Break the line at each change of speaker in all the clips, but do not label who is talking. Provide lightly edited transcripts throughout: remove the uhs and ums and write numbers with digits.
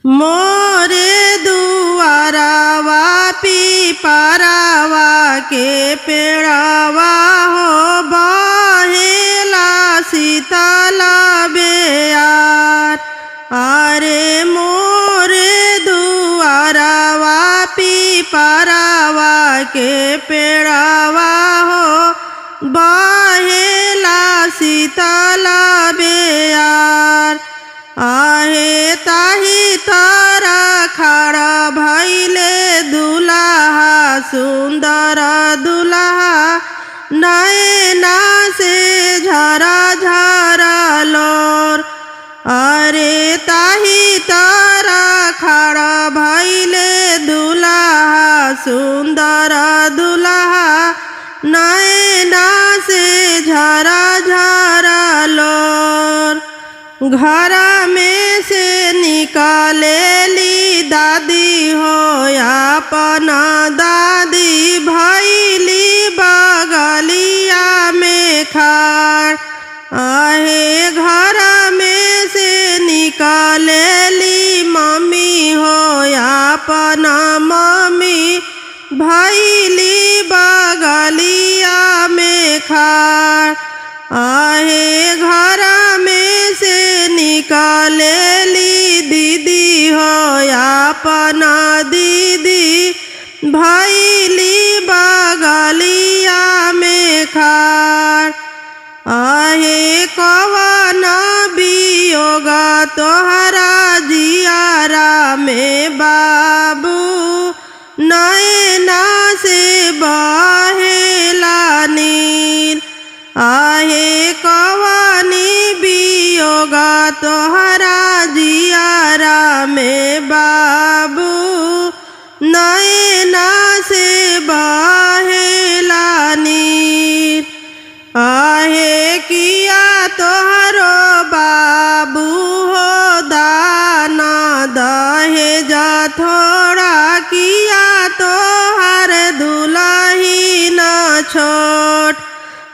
मोरे दुआरावा पिपरावा के पेड़ावा हो बहेला शीतल बेयार। अरे मोरे दुआरावा पिपरावा के पेड़ावा हो बहेला शीतल बेयार। आहे ताही तारा खड़ा भैले दुल्हा सुंदर दुल्हा नैना से झरा झरा लोर। अरे ताही तारा खड़ा भैले दुल्हा सुंदर दुल्हा नैना से झरा झरा लोर। घरा में से निकालेली दादी हो अपना दादी भैली बगलिया में खाड़। आहे घरा में से निकालेली मम्मी हो अपना मम्मी भैली बगलिया में खाड़। आहे घरा में से निकालेली दीदी हो अपना दीदी भैली बगलिया में खाड़। आहे कवन बियोगा तोहरा जियारा में बाबू नैना से बहेला नीर। आहे कवानी बियोगा तोहरा जियारा में बाबू नैना से बहेला नीर। आहे किया तोहरो बाबू हो दाना दहेजा थोड़ा किया तोहर दुल्ही न छोट।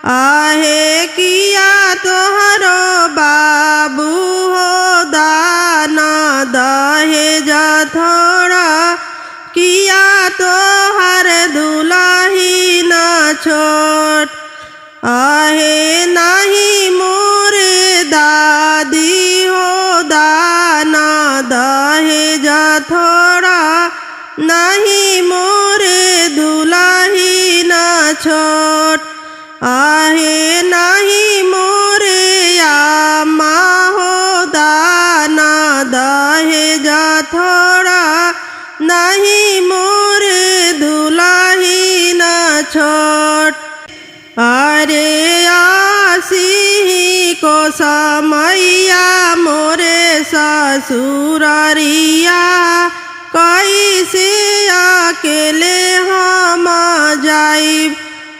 आहे किया तोहरो बाबू हो दाना दहेजा थोड़ा किया तोहर दुल्ही न छोट। आहे नाही मोरे दादी हो दाना दहेजा थोड़ा नहीं मोरे दुल्ही न छोट। आहे नाही मोरे आमा हो दाना दहेजा थोड़ा नहीं मोरे दुल्ही न छोट। अरे आसी को समैया मोरे ससुरारिया कैसे अकेले हम जाइब।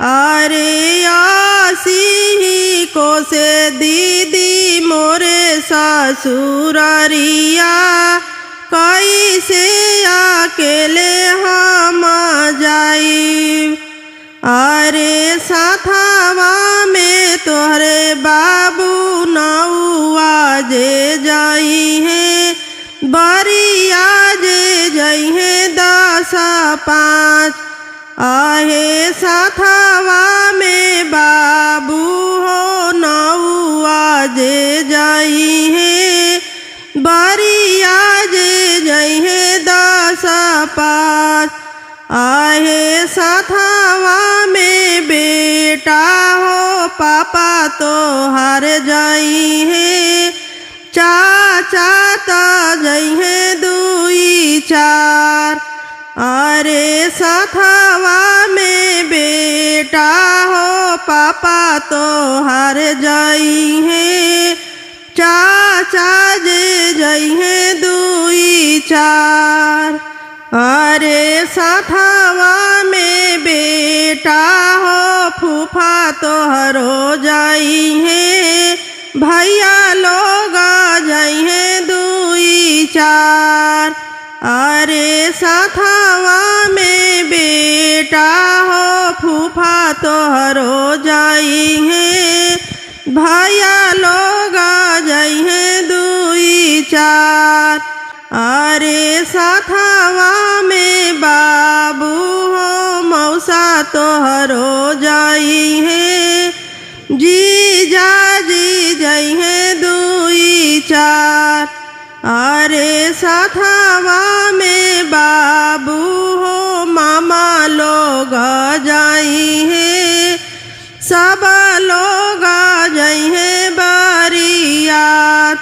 अरे आसी को से दीदी मोरे ससुरारिया कैसे अकेले हम जाइब। अरे साथवा में तोहरे बाबू नौआ जे जाई है बरिया जे जाई है 10-5। आहे साथवा में बाबू हो नौआ जे जाई है बरिया जे जाई है 10-5। आहे साथवा में बेटा हो पापा तो हार जाई है चाचा तो जाई है 2-4। अरे साथवा में बेटा हो पापा तो हार जाई है चाचा जे जाई है 2-4। अरे साथवा में बेटा हो फूफा तोहरो जाई है भैया लोग जाई है 2-4। अरे साथवा में बेटा हो फूफा तोहरो जाई है भैया लोग जाई है 2-4। अरे साथवा में बाबू हो मौसा तोहरो जाई है जीजा जी जाई है दुई चार। अरे साथवा में बाबू हो मामा लोग जाई है सब लोग जाई है बरियात।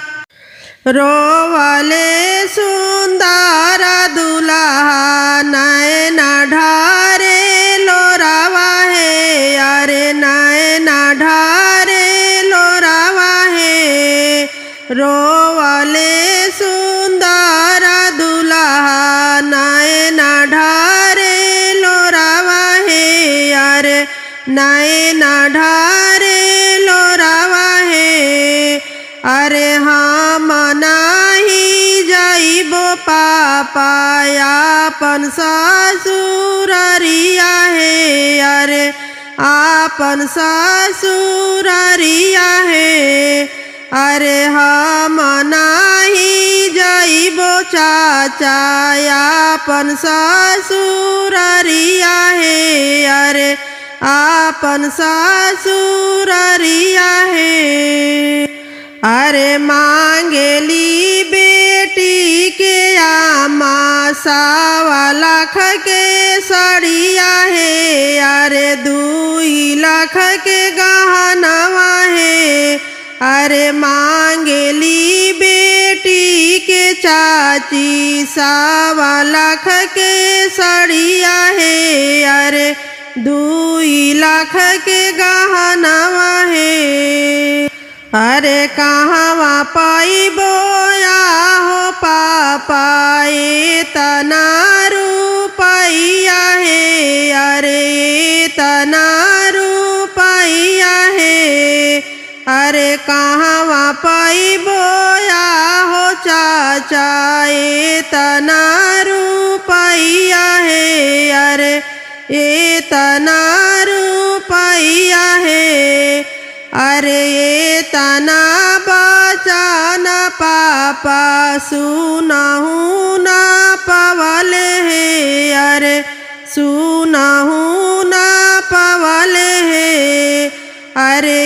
रोवाले सुंदर दुल्हा नैन ढारे लोरावा है अरे नैन ढारे लोरावा है। रोवाले सुंदर दुल्हा नैन ढारे लोरावा है अरे नैन ढारे लोरावा है। अरे हम नाही जाइबो पापा आपन ससुररिया है अरे आपन ससुररिया है। अरे हम नाही जाइबो चाचा आपन ससुररिया है अरे आपन ससुररिया है। अरे मांगेली बेटी के आमा 1.25 लाख के सड़िया है अरे 2 लाख के गहनवा है। अरे मांगेली बेटी के चाची 1.25 लाख के सड़िया है अरे 2 लाख के गहनवा है। अरे कहवा पाइबो हो पापा इतना रुपैया है अरे इतना रुपैया है। अरे कहवा पाइबो हो चाचा इतना रुपैया है अरे इतना रुपैया है। अरे इतना बचन पापा सुनहु न पवले है अरे सुनहु न पवले है। अरे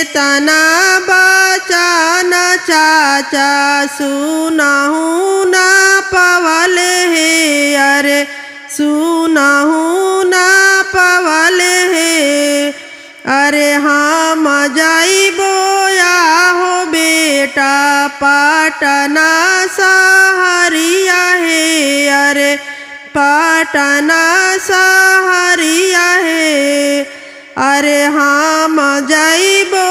इतना बचन चाचा सुनहु न पवले है अरे सुनहु न पवले है। अरे हम जाइबो हो बेटा पटना सहरिया है अरे पटना सहरिया है। अरे हम जाइबो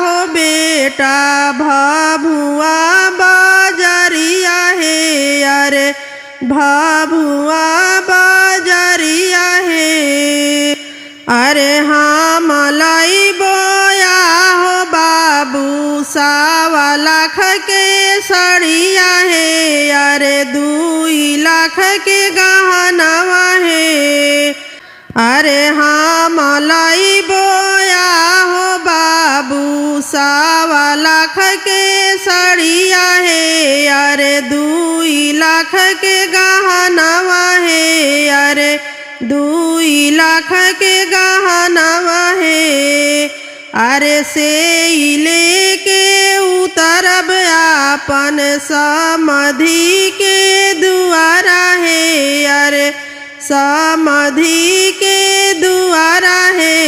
हो बेटा भभुआ बाजरिया है अरे भभुआ बाजरिया है। अरे हम लाइबो हो बाबू 1.25 लाख के सड़िया है अरे 2 लाख के गहनवा है। अरे हम लाइबो हो बाबू 1.25 लाख के सड़िया है अरे 2 लाख के गहनवा है अरे 2 लाख के गहनवा है। अरे से लेके उतरब आपन समधि के दुआरा है अरे समधि के दुआरा है।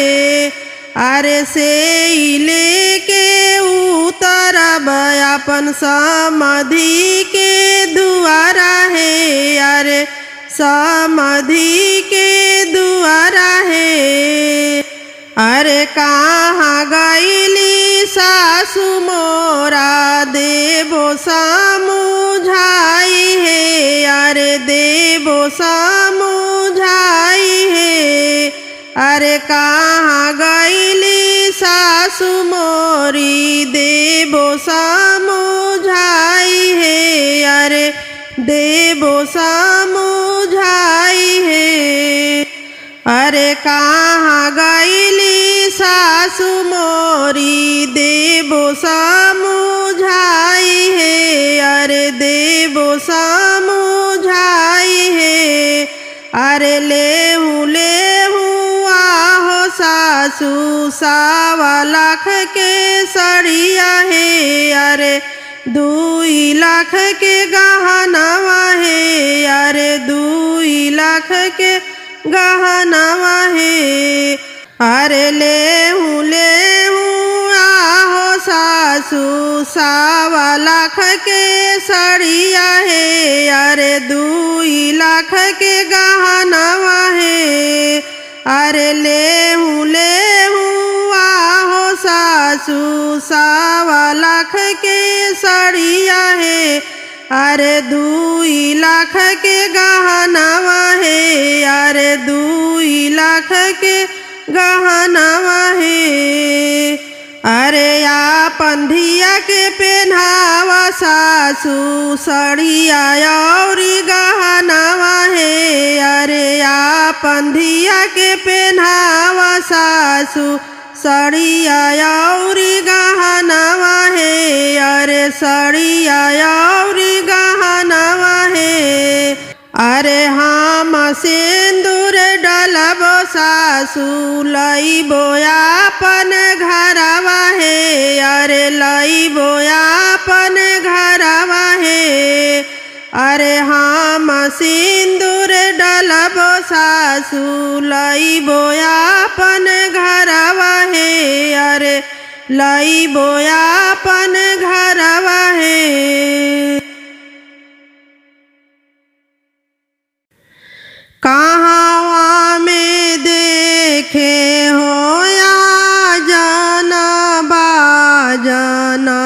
अरे से लेके उतरब आपन समधि के दुआरा है अरे समधि के दुआरा है। अरे कहाँ गईली सासु मोरा देबो समुझाई है अरे देबो समुझाई है। अरे कहाँ गईली सासु मोरी देबो समुझाई है अरे देबो समुझाई है। अरे कहाँ गईली सासु मोरी देबो समुझाई है अरे देबो समुझाई है। अरे लेहू आहो सासू 1.25 लाख के सड़िया है। अरे 2 लाख के गहनवा है। अरे 2 लाख के गहनवा है। अरे लेहू आहो सासू 1.25 लाख के सड़िया है। अरे 2 लाख के गहनवा है। अरे लेहू आहो सासू 1.25 लाख के सड़िया है। अरे 2 लाख के गहनवा है। अरे 2 लाख के गहनवा है। अरे आपन धिया के पेन्हावा सासू सड़िया औरी गहनवा है। अरे आपन धिया के पेन्हावा सासू सड़िया औरी गहनवा है। अरे सड़िया औरी गहनवा है। अरे हम सिंदूर डलबो सासू लइबो आपन घरवा है। अरे लइबो आपन घरवा है। अरे हम सिंदूर डलबो सासू लइबो आपन घरवा है। अरे लइबो आपन घरवा है। कहाँ में देखे हो या जाना बाजाना।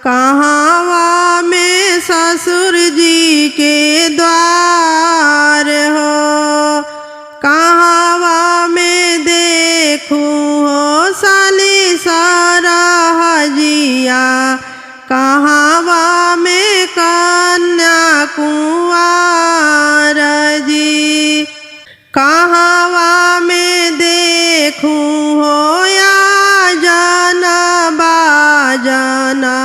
कहाँ में ससुर जी के द्वार हो। कहाँ में देखूं हो साली सरहजिया। कहाँ में कन्या कुंवार जी। कहाँ में देखूं हो या जाना बाजाना।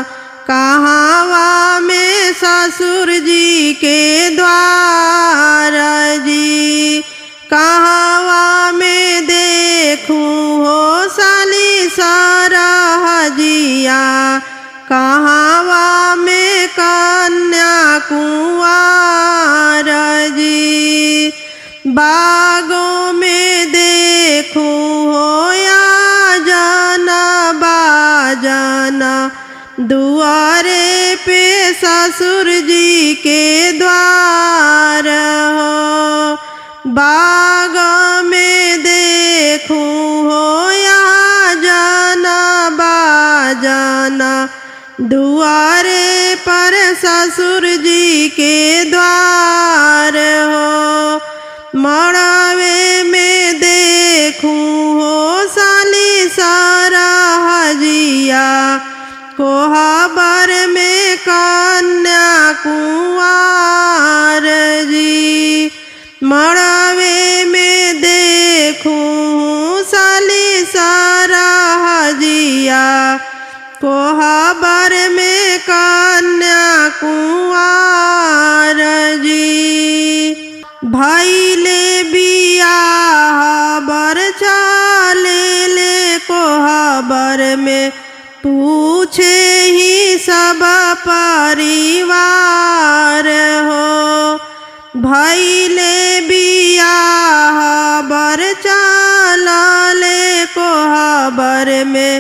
कहाँ में ससुर जी के द्वार जी। कहाँ में देखूं हो साली सरहजिया। कहाँ में कन्या कुंवार जी। बागों में देखूं हो या जाना बाजाना। दुआरे पे ससुर जी के द्वार हो। बाग में देखूं हो या जाना बाजाना। दुआरे पर ससुर जी के द्वार हो। मड़ावे में देखूं हो साली सरहजिया। कोहबर में कन्या कुंवार जी। मड़ावे में देखूं साली सरहजिया। कोहबर में कन्या कुंवार जी। भैले बियाह बर चले ले कोहबर में। पूछे ही सब परिवार हो। भैले बियाह बर चले कोहबर में।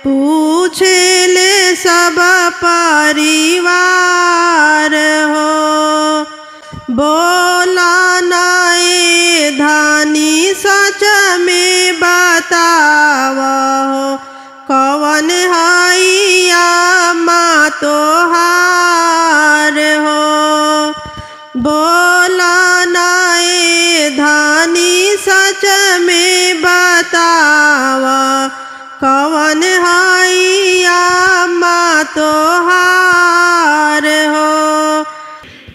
पूछे ले सब परिवार हो। बोला नाए धानी सच में बतावा हो। कवन हैया माँ तोहार हो। बोला नाए धानी सच में बतावा। कवन हैया माँ तोहार हो।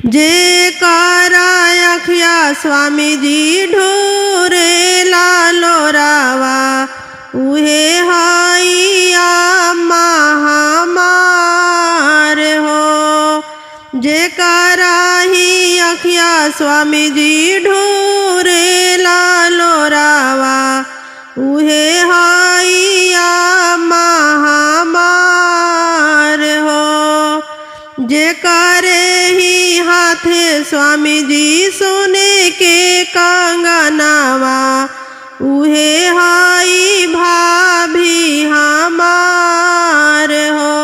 जे करा अखिया स्वामी जी ढूरे लालोरावा। उहे हैया महामार हो। स्वामी जी ढूरे लोरावा उहे हाइया महामार हो। जे करे ही हाथे स्वामी जी सोने के कंगनवा उहे हाई भाभी हमार हो।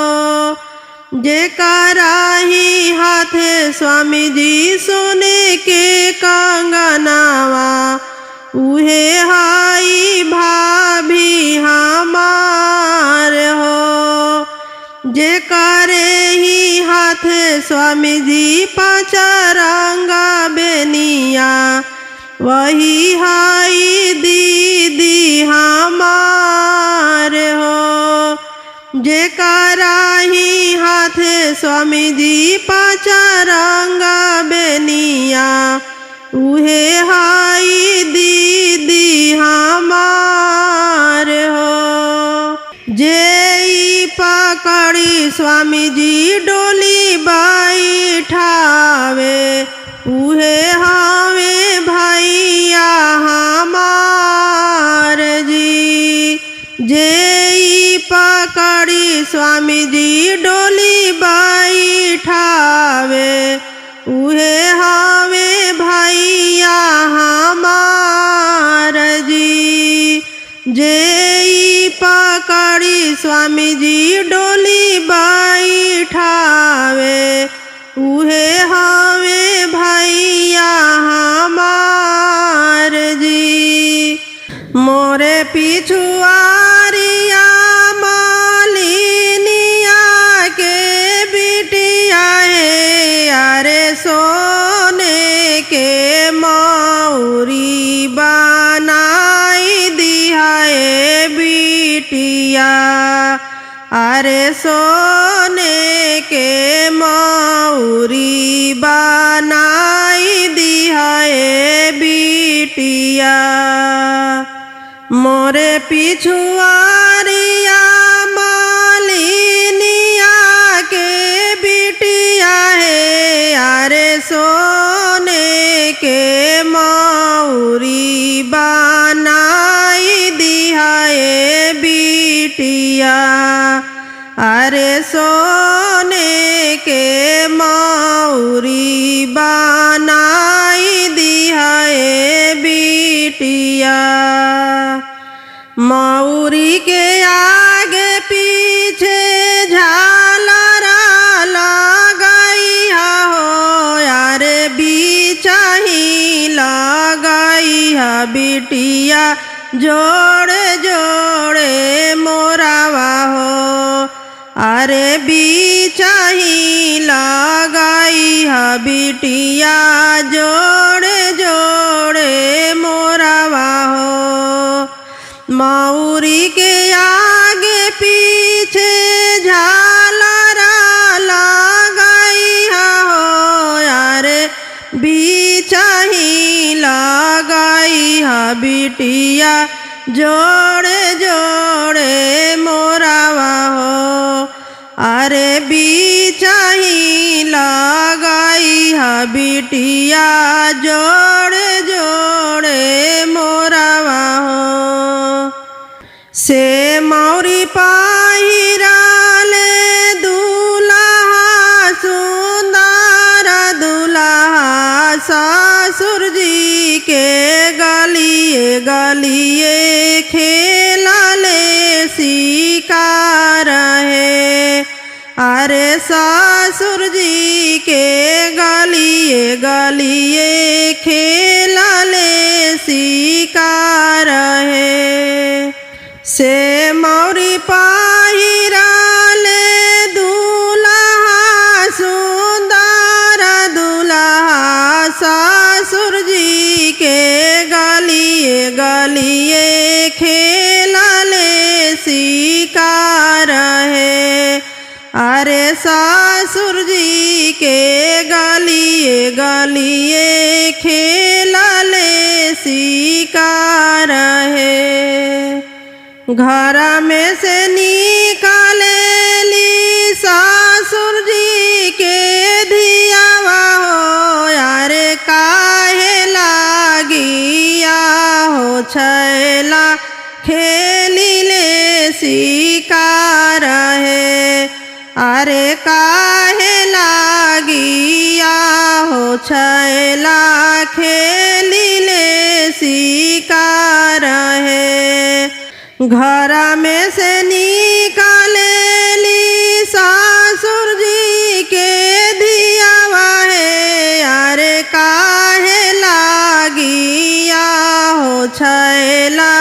जे कराही हाथे स्वामी जी सोने के कंगनवा उहे हाई भाभी हमार हो। जे करे ही हाथे स्वामी जी पांच रंगा बेनिया वही हाई दीदी हमार हो। जे कराही हाथे स्वामी जी पांच रंगा बेनिया उहे हाई दीदी हमार हो। जे पकड़ी स्वामी जी डोली बैठावे उहे हावे भैया हमार जी। जे पकड़ी स्वामी जी डोली बैठावे उहे हावे भैया हमार जी। जे पकड़ी स्वामी जी डोली बैठावे उहे हावे भैया हमार जी। मोरे पिछुआरिया मालिनिया के बिटिया है अरे सोने के मौरी बनाई दिया है बिटिया। अरे सोने के मौरी बनाई दिया है बिटिया। मोरे पिछुआरिया मालिनिया के बिटिया है अरे सोने के मौरी बनाई दिया है बिटिया। अरे सोने के मौरी बनाई दिया है बिटिया। मौरी के आगे पीछे झालरा लगाई हो यारे बीचाही लगाई है बिटिया जोड़े जोड़े मोरावा हो। अरे बीचाही लगाई है बिटिया जोड़े जोड़े मोरावा हो। मौरी के आगे पीछे झालरा लगाई हो यारे बीचाही लगाई है बिटिया जोड़े जोड़े मोरावा हो। अरे बीचाही लगाई है बिटिया जोड़े जोड़े मोरावा हो। से मौरी पहिराले दूल्हा सुंदर दूल्हा ससुर जी के गलिए गलिए खेलले शिकार है। अरे ससुर जी के गलिए गलिए खेलले शिकार है। से मौरी पहिराले दूल्हा सुंदर दूल्हा ससुर जी के गलिए गलिए खेलले शिकार है। अरे ससुर जी के गलिए गलिए खेलले शिकार है। घर में से निकालेली ससुर जी के धियावा हो यारे का काहे लागिया हो छैला खेलिले शिकार है। घर में से निकालेली ससुर जी के धियावा है, अरे काहे लागिया हो छैला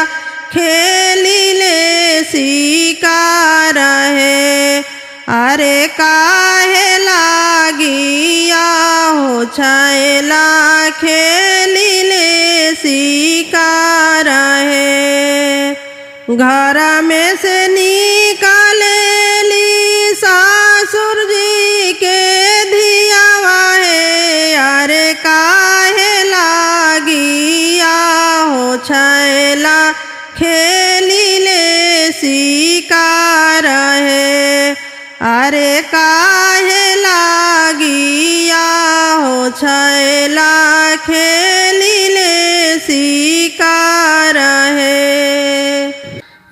खेलिले शिकार है। अरे काहे लागिया हो छैला खेलिले शिकार है। घर में से निकालेली ससुर जी के धियावा है, अरे काहे लागिया हो छैला खेलिले शिकार है। अरे काहे लागिया हो छैला खेलिले शिकार है।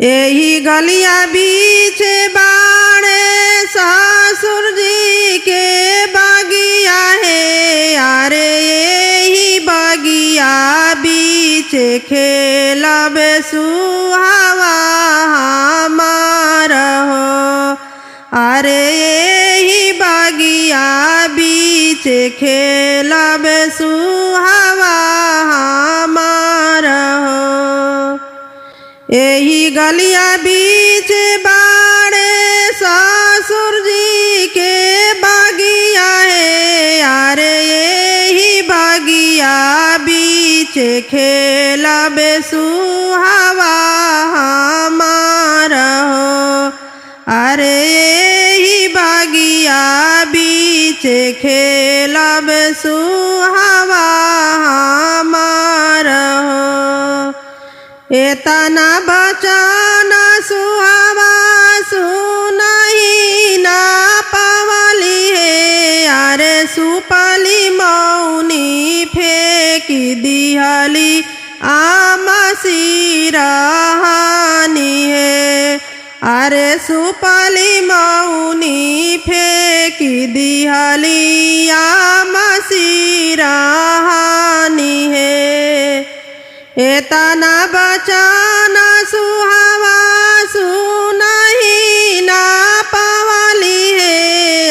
यही गलिया बीच बाड़े ससुर जी के बगिया है, अरे यही बगिया बीच खेलब सुहावा हमार हो। अरे यही बगिया बीच खेलब सुहावा हमार हो। यही गलिया बीच बाड़े ससुर जी के बगिया है, अरे यही बगिया बीच खेलब सुहावा हमार हो। अरे यही बगिया बीच खेलब सुहावा हमार हो। एतना बचना सुहावा सुनही ना पवली है, अरे सुपली मौनी फेंकी दिहली आम सिरहानी है। अरे सुपली मौनी फेंकी दिहली आम सिरहानी है। एतना बचना सुहावा सुनही ना पवली है,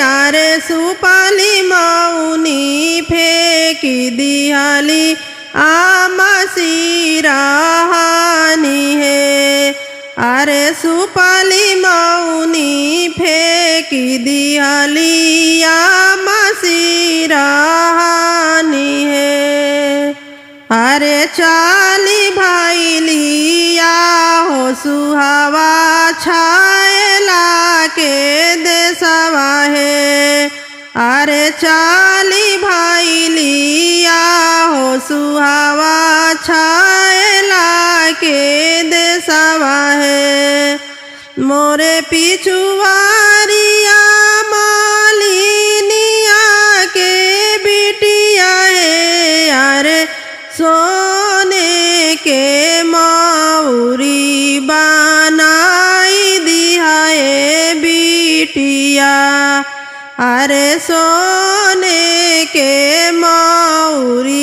अरे सुपली मौनी फेंकी दिहली आम सिरहानी है। अरे सुपली मौनी फेंकी दिहली आम सिरहानी है। अरे चाली भाईलिया हो सुहावा छैला के देसवा है, अरे चाली भाईलिया हो सुहावा छैला के देसवा है। मोरे पिछुआरिया मालिनिया के बिटिया है, अरे सोने के मौरी बनाई दिया है बिटिया, अरे सोने के मौरी